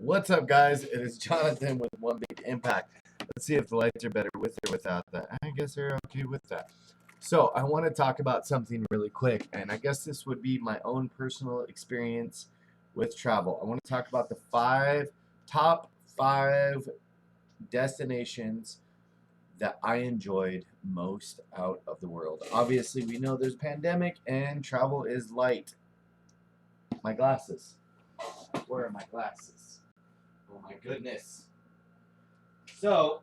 What's up, guys? It is Jonathan with One Big Impact. Let's see if the lights are better with or without that. I guess they're okay with that. So, I want to talk about something really quick, and I guess this would be my own personal experience with travel. I want to talk about the top five destinations that I enjoyed most out of the world. Obviously, we know there's a pandemic and travel is light. My glasses. Where are my glasses? Oh my goodness. So,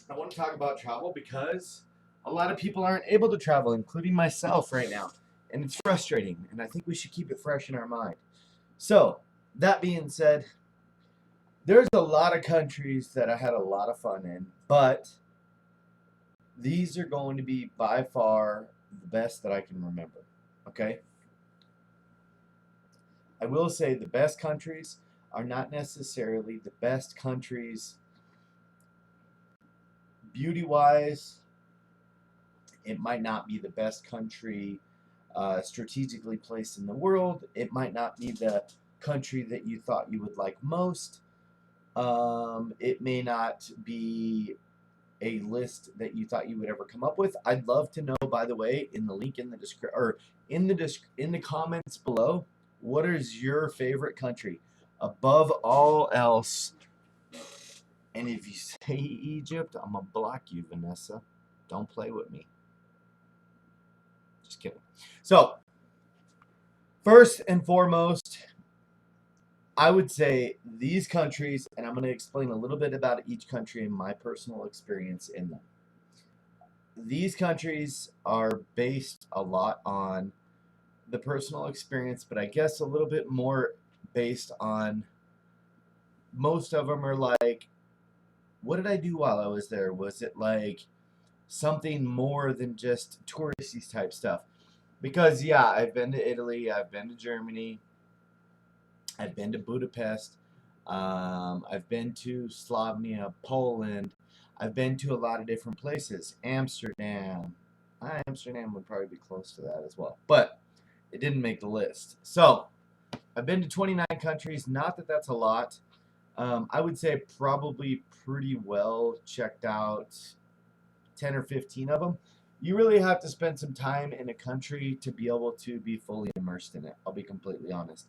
I want to talk about travel because a lot of people aren't able to travel, including myself right now. And it's frustrating, and I think we should keep it fresh in our mind. So, that being said, there's a lot of countries that I had a lot of fun in, but these are going to be by far the best that I can remember. Okay? I will say the best countries are not necessarily the best countries beauty wise. It might not be the best country strategically placed in the world. It might not be the country that you thought you would like most. It may not be a list that you thought you would ever come up with. I'd love to know, by the way, in the link in the description or in the comments below, what is your favorite country above all else? And if you say Egypt, I'm gonna block you, Vanessa. Don't play with me. Just kidding. So, first and foremost, I would say these countries, and I'm going to explain a little bit about each country and my personal experience in them. These countries are based a lot on the personal experience, but I guess a little bit more based on most of them are like, what did I do while I was there? Was it like something more than just touristy type stuff? Because, yeah, I've been to Italy, I've been to Germany, I've been to Budapest. I've been to Slovenia, Poland. I've been to a lot of different places. Amsterdam. Amsterdam would probably be close to that as well, but it didn't make the list. So I've been to 29 countries. Not that that's a lot. I would say probably pretty well checked out 10 or 15 of them. You really have to spend some time in a country to be able to be fully immersed in it. I'll be completely honest.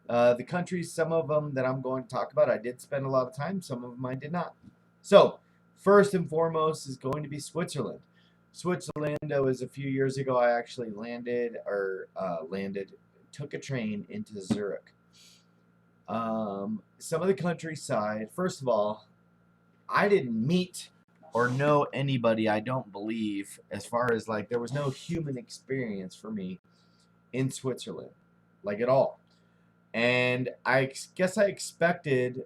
The countries, some of them that I'm going to talk about, I did spend a lot of time. Some of them I did not. So, first and foremost is going to be Switzerland. Switzerland was a few years ago. I actually took a train into Zurich. Some of the countryside, first of all, I didn't meet or know anybody, I don't believe, as far as like there was no human experience for me in Switzerland, like at all. And I guess I expected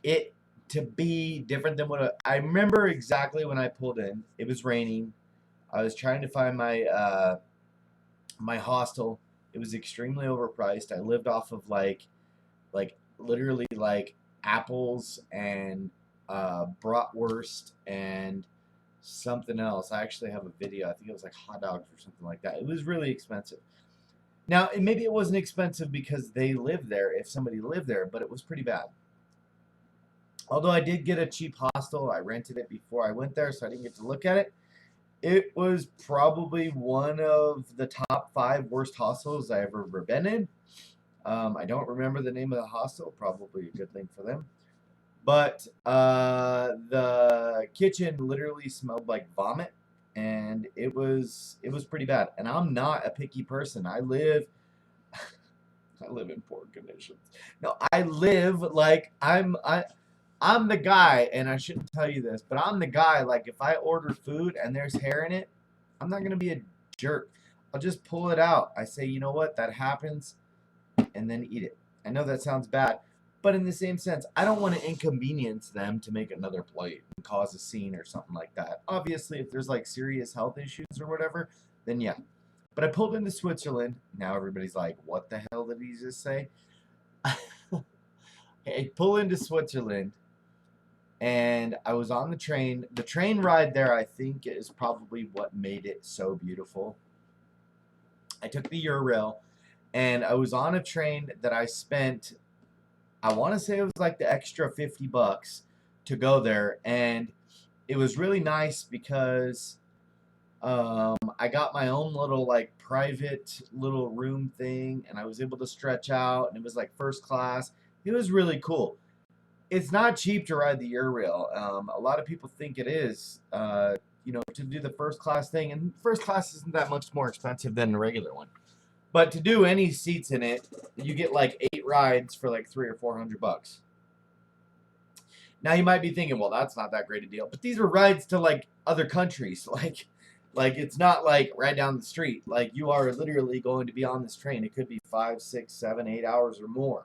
it to be different than I remember exactly when I pulled in. It was raining. I was trying to find my hostel. It was extremely overpriced. I lived off of like literally like apples and bratwurst and something else. I actually have a video. I think it was like hot dogs or something like that. It was really expensive. Now, maybe it wasn't expensive because they lived there, if somebody lived there, but it was pretty bad. Although I did get a cheap hostel, I rented it before I went there, so I didn't get to look at it. It was probably one of the top 5 worst hostels I ever been in. I don't remember the name of the hostel, probably a good thing for them. But the kitchen literally smelled like vomit, and it was pretty bad. And I'm not a picky person. I live in poor conditions. No, I live like I'm the guy, and I shouldn't tell you this, but I'm the guy. Like if I order food and there's hair in it, I'm not gonna be a jerk. I'll just pull it out. I say, you know what, that happens, and then eat it. I know that sounds bad, but in the same sense, I don't want to inconvenience them to make another plate and cause a scene or something like that. Obviously, if there's like serious health issues or whatever, then yeah. But I pulled into Switzerland. Now everybody's like, what the hell did he just say? I pull into Switzerland and I was on the train. The train ride there, I think, is probably what made it so beautiful. I took the Eurail, And I was on a train that I spent, I want to say it was like the extra $50 to go there. And it was really nice because I got my own little like private little room thing, and I was able to stretch out, and it was like first class. It was really cool. It's not cheap to ride the Eurail. A lot of people think it is. To do the first class thing, and first class isn't that much more expensive than the regular one. But to do any seats in it, you get like 8 rides for like $300 or $400. Now you might be thinking, well, that's not that great a deal. But these are rides to like other countries. Like it's not like right down the street. Like you are literally going to be on this train. It could be 5, 6, 7, 8 hours or more.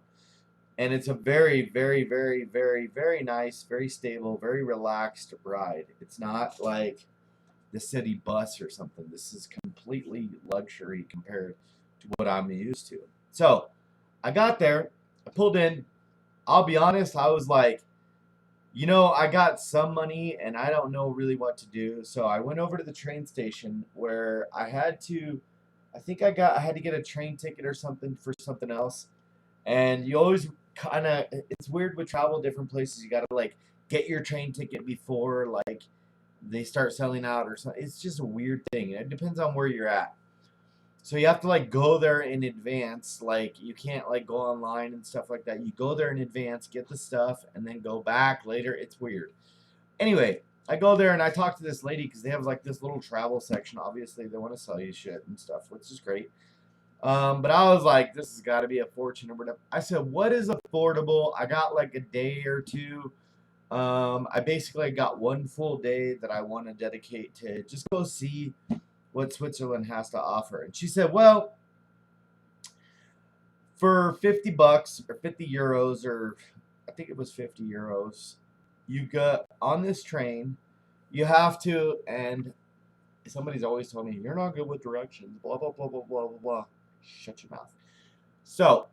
And it's a very, very, very, very, very nice, very stable, very relaxed ride. It's not like the city bus or something. This is completely luxury compared to what I'm used to. So I got there, I pulled in. I'll be honest, I was like, I got some money and I don't know really what to do. So I went over to the train station where I had to get a train ticket or something for something else. And you always it's weird with travel different places. You got to like get your train ticket before like they start selling out or something. It's just a weird thing. It depends on where you're at. So you have to like go there in advance. Like you can't like go online and stuff like that. You go there in advance, get the stuff, and then go back later. It's weird. Anyway, I go there and I talk to this lady because they have like this little travel section. Obviously, they want to sell you shit and stuff, which is great. But I was like, this has got to be a fortune or whatever. I said, what is affordable? I got like a day or two. I basically got one full day that I want to dedicate to just go see what Switzerland has to offer. And she said, well, for $50 or €50, or I think it was €50, you got on this train. You have to, and somebody's always told me, you're not good with directions, blah, blah, blah, blah, blah, blah, blah. Shut your mouth. So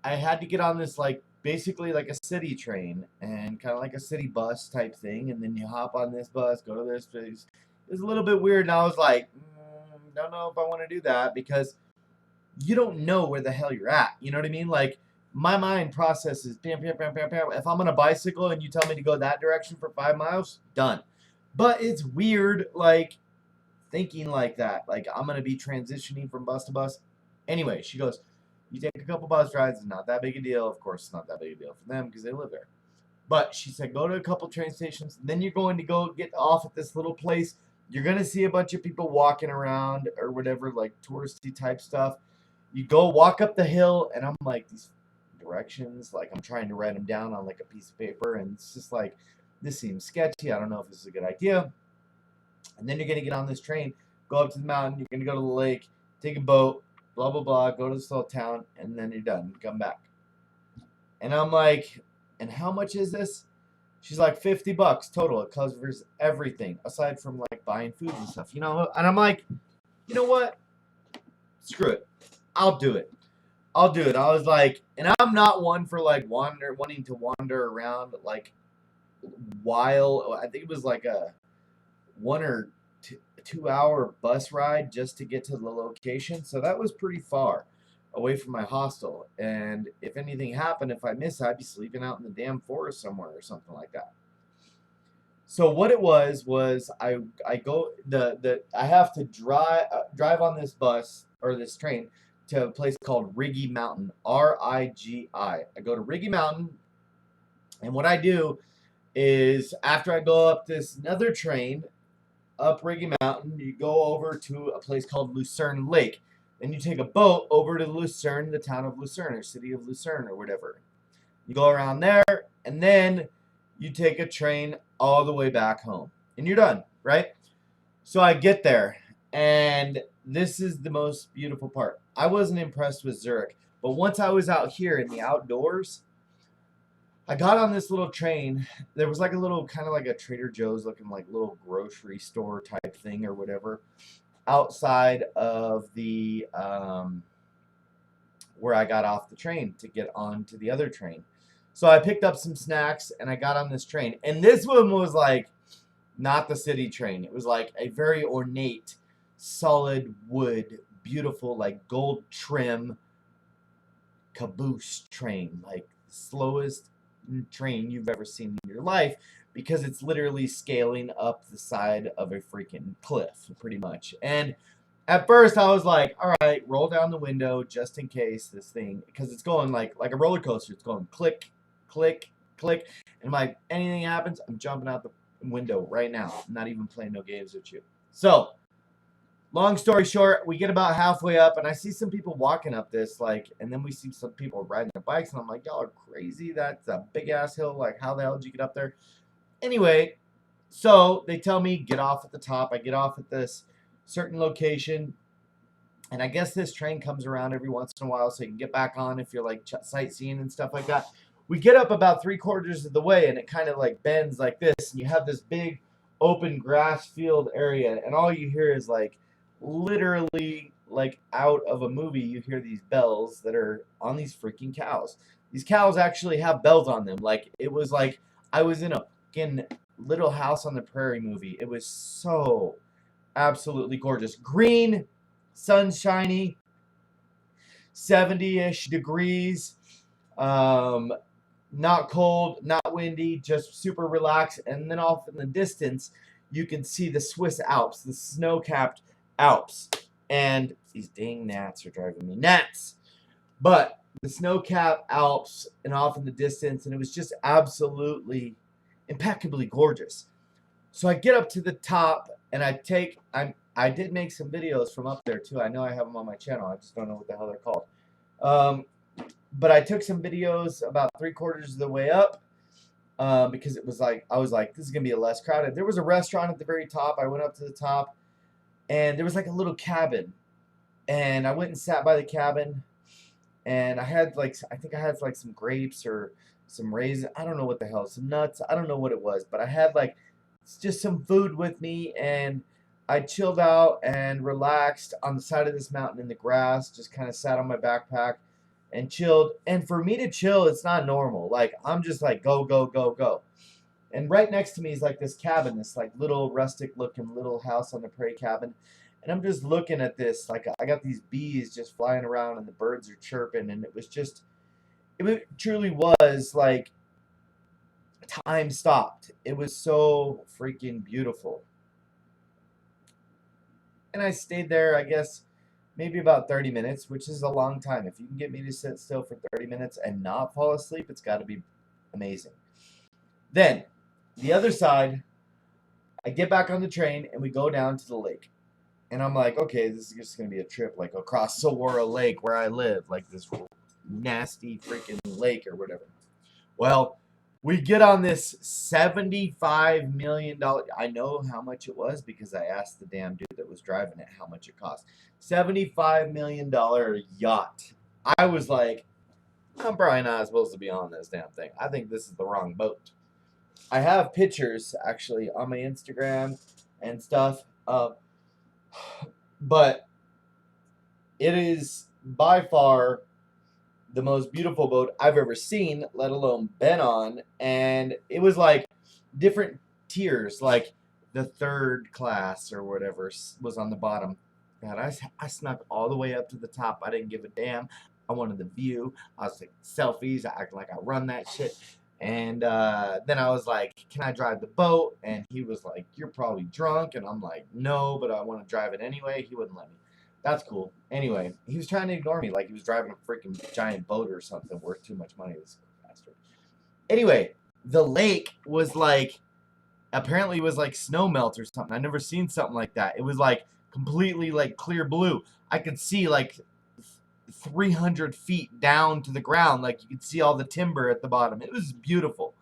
I had to get on this like basically like a city train and kind of like a city bus type thing, and then you hop on this bus, go to this place. It was a little bit weird, and I was like, don't know if I want to do that because you don't know where the hell you're at. You know what I mean? Like my mind processes, bam, bam, bam, bam, bam. If I'm on a bicycle and you tell me to go that direction for 5 miles, done. But it's weird, like thinking like that. Like I'm gonna be transitioning from bus to bus. Anyway, she goes, you take a couple bus rides, it's not that big a deal. Of course, it's not that big a deal for them because they live there. But she said, go to a couple train stations. Then you're going to go get off at this little place. You're going to see a bunch of people walking around or whatever, like touristy type stuff. You go walk up the hill, and I'm like, these directions, like I'm trying to write them down on like a piece of paper. And it's just like, this seems sketchy. I don't know if this is a good idea. And then you're going to get on this train, go up to the mountain. You're going to go to the lake, take a boat, blah, blah, blah, go to this little town, and then you're done. Come back. And I'm like, and how much is this? She's like, $50 total. It covers everything aside from like buying food and stuff, And I'm like, you know what? Screw it. I'll do it. I'll do it. I was like, and I'm not one for like wanting to wander around like while I think it was like a 1 or 2 hour bus ride just to get to the location. So that was pretty far away from my hostel. And if anything happened, if I missed, I'd be sleeping out in the damn forest somewhere or something like that. So what it was I go I have to drive on this bus or this train to a place called Riggy Mountain, Rigi. I go to Riggy Mountain, and what I do is after I go up this another train up Riggy Mountain, you go over to a place called Lucerne Lake. Then you take a boat over to Lucerne, the town of Lucerne, or city of Lucerne, or whatever. You go around there, and then you take a train all the way back home. And you're done, right? So I get there, and this is the most beautiful part. I wasn't impressed with Zurich, but once I was out here in the outdoors, I got on this little train. There was like a little kind of like a Trader Joe's looking like little grocery store type thing or whatever outside of the where I got off the train to get on to the other train. So I picked up some snacks and I got on this train. And this one was like not the city train. It was like a very ornate, solid wood, beautiful, like gold trim caboose train, like the slowest train you've ever seen in your life, because it's literally scaling up the side of a freaking cliff, pretty much. And at first I was like, all right, roll down the window just in case this thing, because it's going like a roller coaster. It's going click, click, click. And I'm like, anything happens, I'm jumping out the window right now. I'm not even playing no games with you. So, long story short, we get about halfway up, and I see some people walking up this, like, and then we see some people riding their bikes, and I'm like, y'all are crazy. That's a big ass hill. Like, how the hell did you get up there? Anyway, so they tell me get off at the top. I get off at this certain location, and I guess this train comes around every once in a while, so you can get back on if you're like sightseeing and stuff like that. We get up about 3/4 of the way, and it kind of like bends like this, and you have this big open grass field area, and all you hear is like literally like out of a movie. You hear these bells that are on these freaking cows. These cows actually have bells on them. Like, it was like I was in a fucking Little House on the Prairie movie. It was so absolutely gorgeous. Green, sunshiny, 70-ish degrees. Not cold, not windy, just super relaxed. And then off in the distance, you can see the Swiss Alps, the snow-capped Alps. And these dang gnats are driving me nuts. But the snow-capped Alps and off in the distance, and it was just absolutely impeccably gorgeous. So I get up to the top, and I did make some videos from up there too. I know I have them on my channel. I just don't know what the hell they're called. But I took some videos about 3/4 of the way up, because it was like, I was like, this is gonna be less crowded. There was a restaurant at the very top. I went up to the top, and there was like a little cabin, and I went and sat by the cabin, and I had like, I think I had like some grapes or some raisins. I don't know what the hell, some nuts. I don't know what it was, but I had like just some food with me, and I chilled out and relaxed on the side of this mountain in the grass. Just kind of sat on my backpack and chilled. And for me to chill, it's not normal. Like, I'm just like, go, go, go, go. And right next to me is like this cabin, this like little rustic looking little house on the prairie cabin. And I'm just looking at this, like, I got these bees just flying around and the birds are chirping. And it was just, it truly was like time stopped. It was so freaking beautiful. And I stayed there, I guess, maybe about 30 minutes, which is a long time. If you can get me to sit still for 30 minutes and not fall asleep, it's got to be amazing. Then, the other side, I get back on the train and we go down to the lake. And I'm like, okay, this is just going to be a trip like across Saguaro Lake where I live, like this nasty freaking lake or whatever. Well, we get on this $75 million. I know how much it was because I asked the damn dude that was driving it how much it cost. $75 million yacht. I was like, I'm probably not supposed to be on this damn thing. I think this is the wrong boat. I have pictures actually on my Instagram and stuff. But it is by far the most beautiful boat I've ever seen, let alone been on. And it was like different tiers, like the third class or whatever was on the bottom. God, I snuck all the way up to the top. I didn't give a damn. I wanted the view. I was taking selfies. I acted like I run that shit. And then I was like, can I drive the boat? And he was like, you're probably drunk. And I'm like, no, but I want to drive it anyway. He wouldn't let me. That's cool. Anyway, he was trying to ignore me like he was driving a freaking giant boat or something worth too much money. This bastard. Anyway, the lake was like, apparently it was like snow melt or something. I never seen something like that. It was like completely like clear blue. I could see like 300 feet down to the ground. Like, you could see all the timber at the bottom. It was beautiful.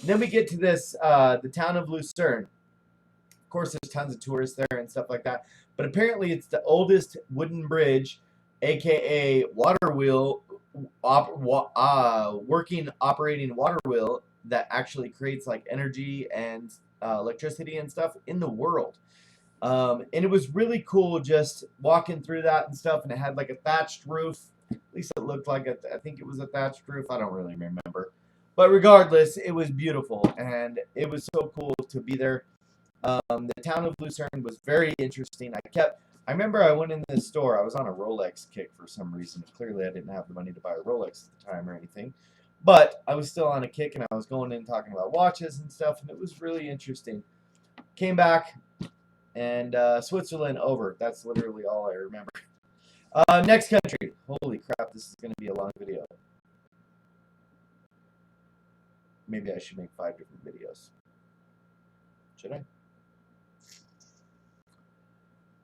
And then we get to this, the town of Lucerne. Of course, there's tons of tourists there and stuff like that. But apparently it's the oldest wooden bridge, aka water wheel, working operating water wheel that actually creates like energy and electricity and stuff in the world. And it was really cool just walking through that and stuff. And it had like a thatched roof. At least it looked like it. I think it was a thatched roof. I don't really remember. But regardless, it was beautiful. And it was so cool to be there. The town of Lucerne was very interesting. I kept I remember I went in the store. I was on a Rolex kick for some reason. Clearly, I didn't have the money to buy a Rolex at the time or anything. But I was still on a kick, and I was going in talking about watches and stuff, and it was really interesting. Came back, and Switzerland over. That's literally all I remember. Next country. Holy crap, this is going to be a long video. Maybe I should make 5 different videos. Should I?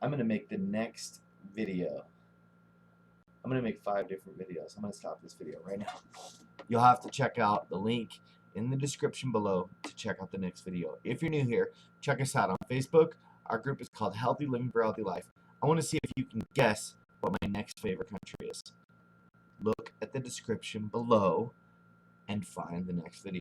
I'm going to make the next video. I'm going to make 5 different videos. I'm going to stop this video right now. You'll have to check out the link in the description below to check out the next video. If you're new here, check us out on Facebook. Our group is called Healthy Living for Healthy Life. I want to see if you can guess what my next favorite country is. Look at the description below and find the next video.